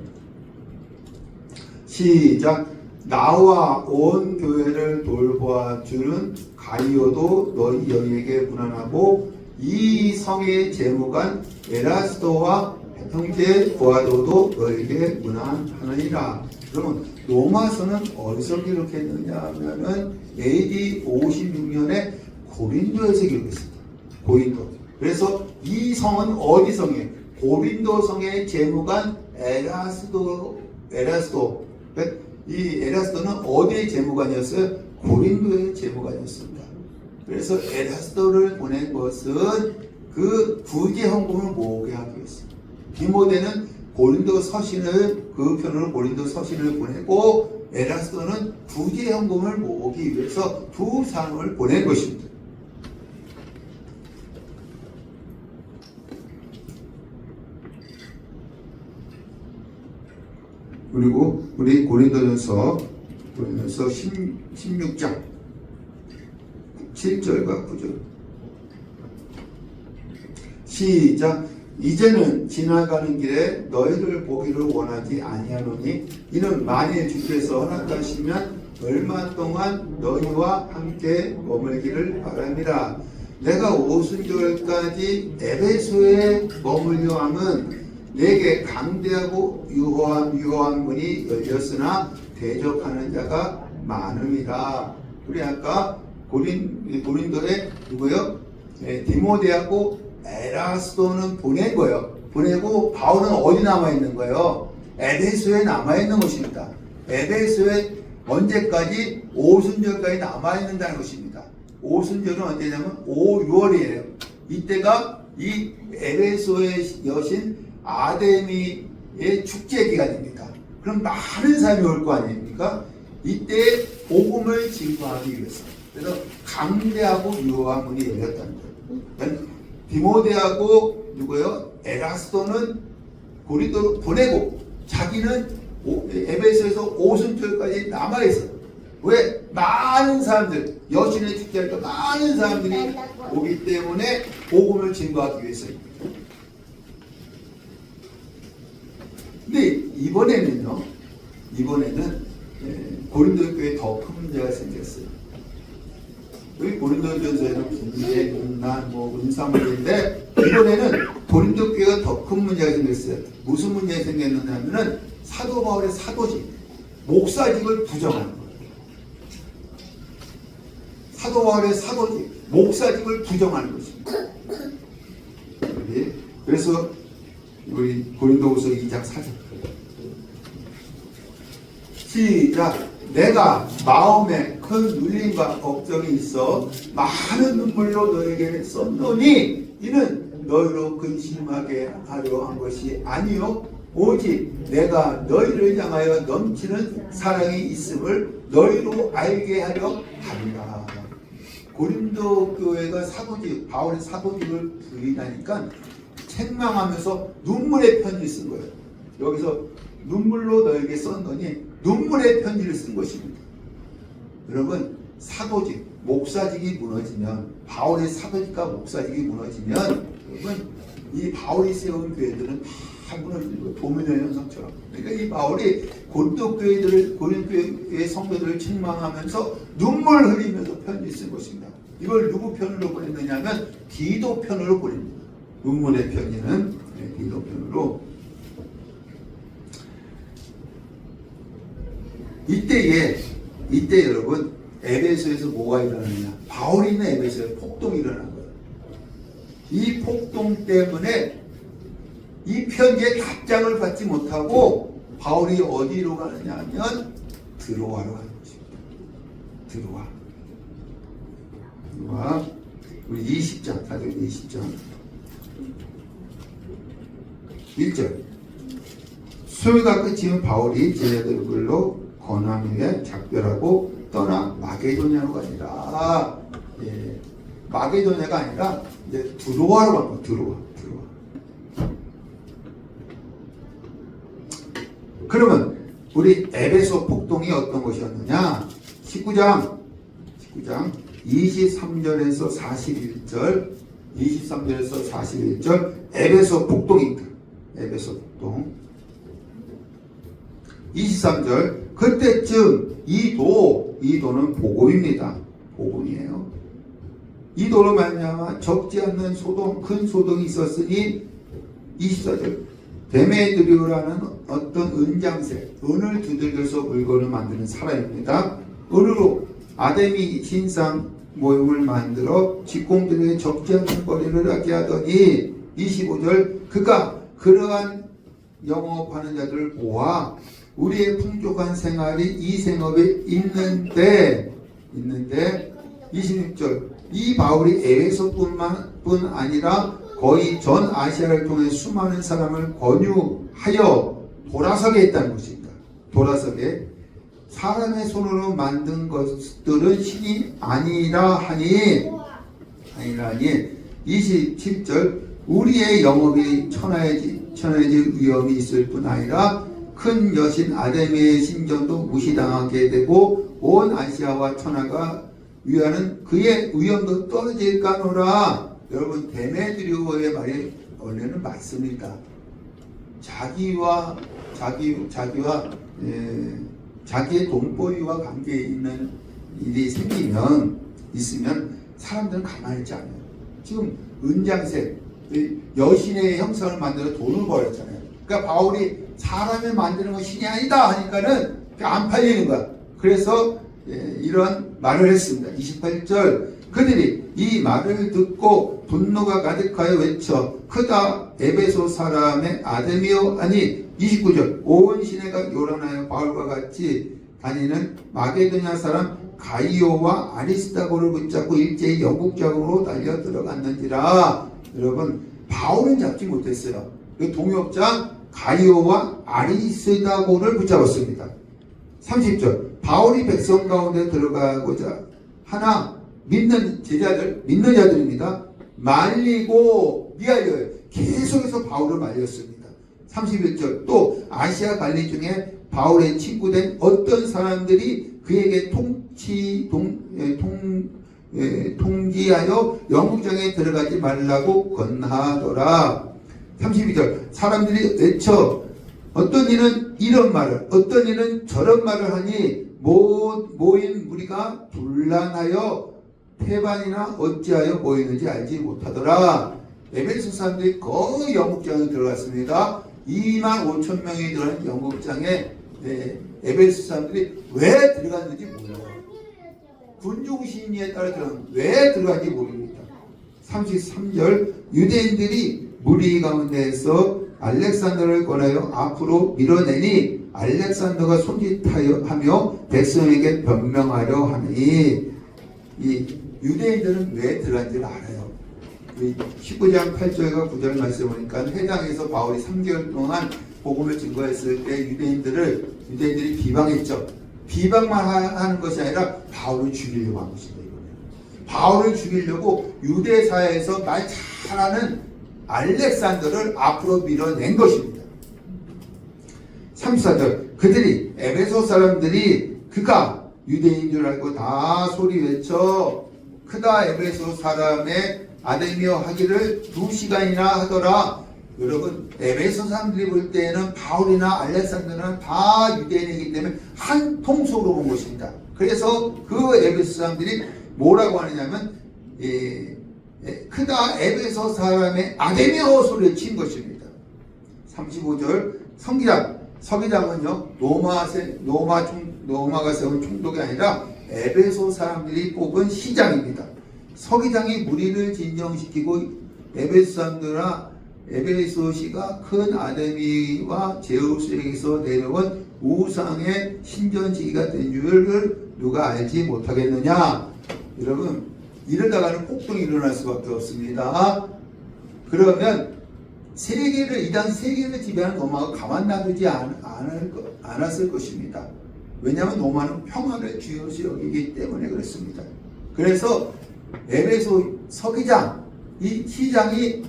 시작. 나와 온 교회를 돌보아주는 가이오도 너희에게 문안하고 이 성의 재무관 에라스도와 형제 고아도도 너희에게 문안하느니라. 그러면 로마서는 어디서 기록했느냐 하면은 AD 56년에 고린도에서 기록했습니다. 고린도. 그래서 이 성은 어디 성이에요? 고린도 성의 재무관 에라스도. 이 에라스도는 어디의 재무관이었어요? 고린도의 재무관이었습니다. 그래서 에라스도를 보낸 것은 그 구제 헌금을 모으게 하기 위해서입니다. 디모데는 고린도 서신을 그 편으로 고린도 서신을 보내고 에라스도는 구제 헌금을 모으기 위해서 두 사람을 보낸 것입니다. 그리고 우리 고린도전서 16장 7절과 9절 시작. 이제는 지나가는 길에 너희를 보기를 원하지 아니하노니 이는 만일 주께서 허락하시면 얼마 동안 너희와 함께 머물기를 바랍니다. 내가 오순절까지 에베소에 머물려 함은 내게 강대하고 유효한 문이 열렸으나 대적하는 자가 많음이다. 우리 아까 고린도에 누구요? 디모데하고 에라스도는 보낸 거예요. 보내고 바울은 어디 남아 있는 거예요? 에베소에 남아 있는 것입니다. 에베소에 언제까지? 오순절까지 남아 있는다는 것입니다. 오순절은 언제냐면 5, 6월이에요. 이때가 이 에베소의 여신 아데미의 축제 기간입니다. 그럼 많은 사람이 올 거 아닙니까? 이때 복음을 증거하기 위해서. 그래서 강대하고 유효한 문이 열렸다는 거예요. 디모데하고 누구요? 에라스도는 고린도로 보내고 자기는 에베소에서 오순절까지 남아있어요. 왜? 많은 사람들, 여신의 축제할 때 많은 사람들이 오기 때문에 복음을 증거하기 위해서입니다. 근데 이번에는 고린도 교회에 더 큰 문제가 생겼어요. 여기 고린도전서에는 분재, 분난, 은사 문제인데 이번에는 고린도 교회가 더 큰 문제가 생겼어요. 무슨 문제가 생겼느냐면은 사도 바울의 사도직, 목사직을 부정하는 거예요. 사도 바울의 사도직, 목사직을 부정하는 것입니다. 그래서 우리 고린도후서 2장 4절 시작. 내가 마음에 큰 눌림과 걱정이 있어 많은 눈물로 너에게 썼노니 이는 너희로 근심하게 하려 한 것이 아니요 오직 내가 너희를 향하여 넘치는 사랑이 있음을 너희로 알게 하려 함이라. 고린도 교회가 사도직, 바울의 사도직을 부인하니까 책망하면서 눈물의 편지를 쓴 거예요. 여기서 눈물로 너에게 썼더니 눈물의 편지를 쓴 것입니다. 여러분, 사도직, 목사직이 무너지면, 바울의 사도직과 목사직이 무너지면, 여러분, 이 바울이 세운 교회들은 다 무너지는 거예요. 도미노 현상처럼. 그러니까 이 바울이 고린도 교회의 성도들을 책망하면서 눈물 흘리면서 편지를 쓴 것입니다. 이걸 누구 편으로 보냈느냐 하면 디도 편으로 보냅니다. 눈물의 편지는 디도 편으로. 이때 여러분 에베소에서 뭐가 일어나느냐? 바울이 있는 에베소에 폭동이 일어난 거예요. 이 폭동 때문에 이 편지에 답장을 받지 못하고 바울이 어디로 가느냐 하면 드로아로 가는 것입니다. 드로아. 우리 20장, 다들 20장 1절. 수요가 끝이면 바울이 제자들로 건함에 작별하고 떠나 마게도냐로 가니라. 예, 마게도냐가 아니라 이제 드로아로 간 거예요. 드로아. 그러면 우리 에베소 폭동이 어떤 것이었느냐? 19장 23절에서 41절, 23절에서 41절 에베소 폭동입니다. 에베소 폭동. 23절. 그때쯤 이도는 복음입니다. 복음이에요. 이도로 말미암아 적지 않는 소동, 큰 소동이 있었으니 24절. 데메드리오라는 어떤 은장색, 은을 두들겨서 물건을 만드는 사람입니다. 은으로 아데미 신상 모형을 만들어 직공들에게 적지 않는 거리를 하게 하더니 25절. 그가 그러한 영업하는 자들을 보아 우리의 풍족한 생활이 이 생업에 있는데 26절. 이 바울이 에베소뿐 아니라 거의 전 아시아를 통해 수많은 사람을 권유하여 돌아서게 했다는 것입니다. 돌아서게. 사람의 손으로 만든 것들은 신이 아니라 하니 27절. 우리의 영업이 천하해질 위험이 있을 뿐 아니라 큰 여신 아데미의 신전도 무시당하게 되고 온 아시아와 천하가 위하는 그의 위엄도 떨어질까노라. 여러분, 데메드리오의 말이 원래는 맞습니다. 자기의 돈벌이와 관계 있는 일이 있으면 사람들은 가만히 있지 않아요. 지금 은장색, 여신의 형상을 만들어 돈을 벌었잖아요. 그러니까 바울이 사람이 만드는 건 신이 아니다 하니까는 안 팔리는 거야. 그래서 이런 말을 했습니다. 28절. 그들이 이 말을 듣고 분노가 가득하여 외쳐 크다 에베소 사람의 아데미오 아니 29절. 온 시내가 요란하여 바울과 같이 다니는 마게도냐 사람 가이오와 아리스다고를 붙잡고 일제히 영국장으로 달려 들어갔는지라. 여러분, 바울은 잡지 못했어요. 그 동역자 가이오와 아리스다고를 붙잡았습니다. 30절. 바울이 백성 가운데 들어가고자 하나 믿는 자들입니다. 말리고 미하여요. 계속해서 바울을 말렸습니다. 31절. 또 아시아 관리 중에 바울의 친구된 어떤 사람들이 그에게 통지하여 영국장에 들어가지 말라고 권하더라. 32절. 사람들이 외쳐 어떤 이는 이런 말을 어떤 이는 저런 말을 하니 모인 무리가 분란하여 태반이나 어찌하여 모이는지 알지 못하더라. 에베소 사람들이 거의 영국장에 들어갔습니다. 25,000명이 들어간 영국장에 에베소 사람들이 왜 들어갔는지 몰라요. 군중 심리에 따라 왜 들어간지 모릅니다. 33절. 유대인들이 무리 가운데에서 알렉산더를 권하여 앞으로 밀어내니 알렉산더가 손짓하며 백성에게 변명하려 하니 이 유대인들은 왜 들어간지를 알아요. 19장 8절과 9절 말씀 보니까 회당에서 바울이 3개월 동안 복음을 증거했을 때 유대인들이 비방했죠. 비방만 하는 것이 아니라 바울을 죽이려고 한 것입니다. 바울을 죽이려고 유대 사회에서 말 잘하는 알렉산더를 앞으로 밀어낸 것입니다. 34절 그들이 에베소 사람들이 그가 유대인 줄 알고 다 소리 외쳐 크다 에베소 사람의 아데미어 하기를 2시간이나 하더라. 여러분 에베소 사람들이 볼 때에는 바울이나 알렉산더는 다 유대인이기 때문에 한 통속으로 본 것입니다. 그래서 그 에베소 사람들이 뭐라고 하느냐면 크다 에베소 사람의 아데미어 소리를 친 것입니다. 35절 서기장은요 로마가 세운 총독이 아니라 에베소 사람들이 뽑은 시장입니다. 서기장이 무리를 진정시키고 에베소 사람들아 에베소시가 큰 아데미와 제우스에게서 내려온 우상의 신전지기가 된 줄을 누가 알지 못하겠느냐. 여러분 이러다가는 폭동이 일어날 수밖에 없습니다. 그러면 이 당 세계를 지배하는 로마가 가만 놔두지 않았을 것입니다. 왜냐하면 로마는 평화를 주요시 여기기 때문에 그렇습니다. 그래서 에베소 서기장 이 시장이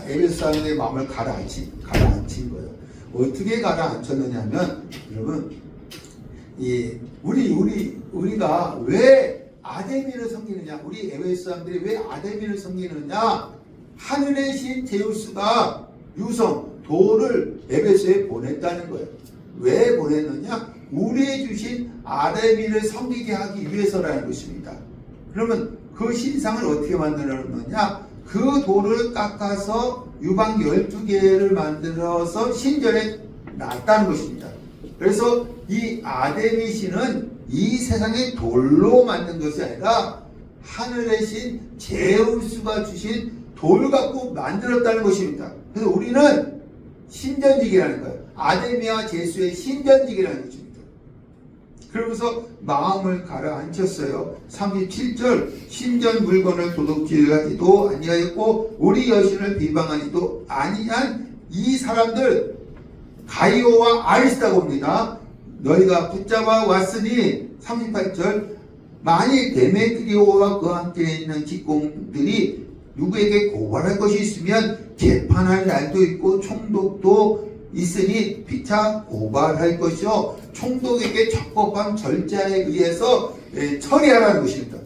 에베소 사람의 마음을 가라앉힌 거예요. 어떻게 가라앉혔느냐면 여러분 우리가 왜 아데미를 섬기느냐, 우리 에베소 사람들이 왜 아데미를 섬기느냐, 하늘의 신 제우스가 유성 돌을 에베소에 보냈다는 거예요. 왜 보냈느냐? 우리의 주신 아데미를 섬기게 하기 위해서라는 것입니다. 그러면 그 신상을 어떻게 만들었느냐? 그 돌을 깎아서 유방 12개를 만들어서 신전에 놨다는 것입니다. 그래서 이 아데미 신은 이 세상의 돌로 만든 것이 아니라 하늘의 신 제우스가 주신 돌 갖고 만들었다는 것입니다. 그래서 우리는 신전지기라는 거예요. 아데미와 제수의 신전지기라는 것입니다. 그러면서 마음을 가라앉혔어요. 37절 신전 물건을 도둑질하지도 아니하였고 우리 여신을 비방하지도 아니한 이 사람들 가이오와 아리스다고입니다. 너희가 붙잡아 왔으니 38절 만일 데메트리오와 그와 함께 있는 직공들이 누구에게 고발할 것이 있으면 재판할 날도 있고 총독도 있으니 피차 고발할 것이요 총독에게 적법한 절차에 의해서 처리하라는 것입니다.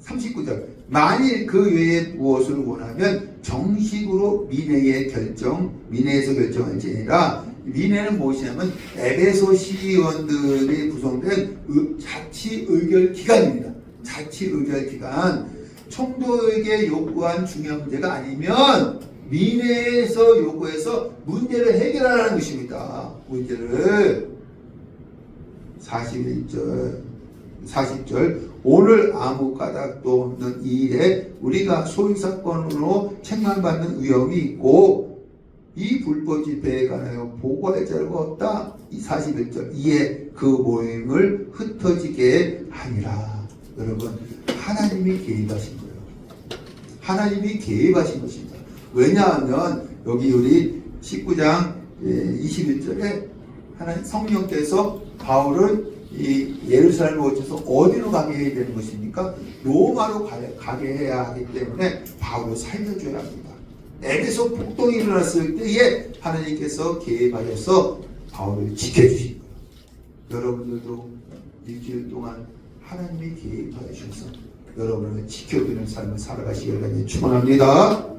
39절 만일 그 외에 무엇을 원하면 정식으로 민회에서 결정할지니라. 민회는 무엇이냐면 에베소 시의원들이 구성된 자치의결기관입니다. 자치의결기관. 총독에게 요구한 중요한 문제가 아니면 민회에서 요구해서 문제를 해결하라는 것입니다. 문제를 40절 오늘 아무 까닭도 없는 이 일에 우리가 소유사건으로 책망받는 위험이 있고 이 불법 집회에 관하여 보고할 자료가 없다. 41절 이에 그 모임을 흩어지게 하니라. 여러분 하나님이 개입하신 거예요. 하나님이 개입하신 것입니다. 왜냐하면 여기 우리 19장 21절에 하나님 성령께서 바울을 이 예루살렘을 거쳐서 어디로 가게 해야 되는 것입니까? 로마로 가게 해야 하기 때문에 바울을 살려줘야 합니다. 에베소 폭동이 일어났을 때에 하나님께서 개입하셔서 바울을 지켜주신 거예요. 여러분들도 일주일 동안 하나님이 개입하셔서 여러분을 지켜주는 삶을 살아가시길 간절히 축원합니다.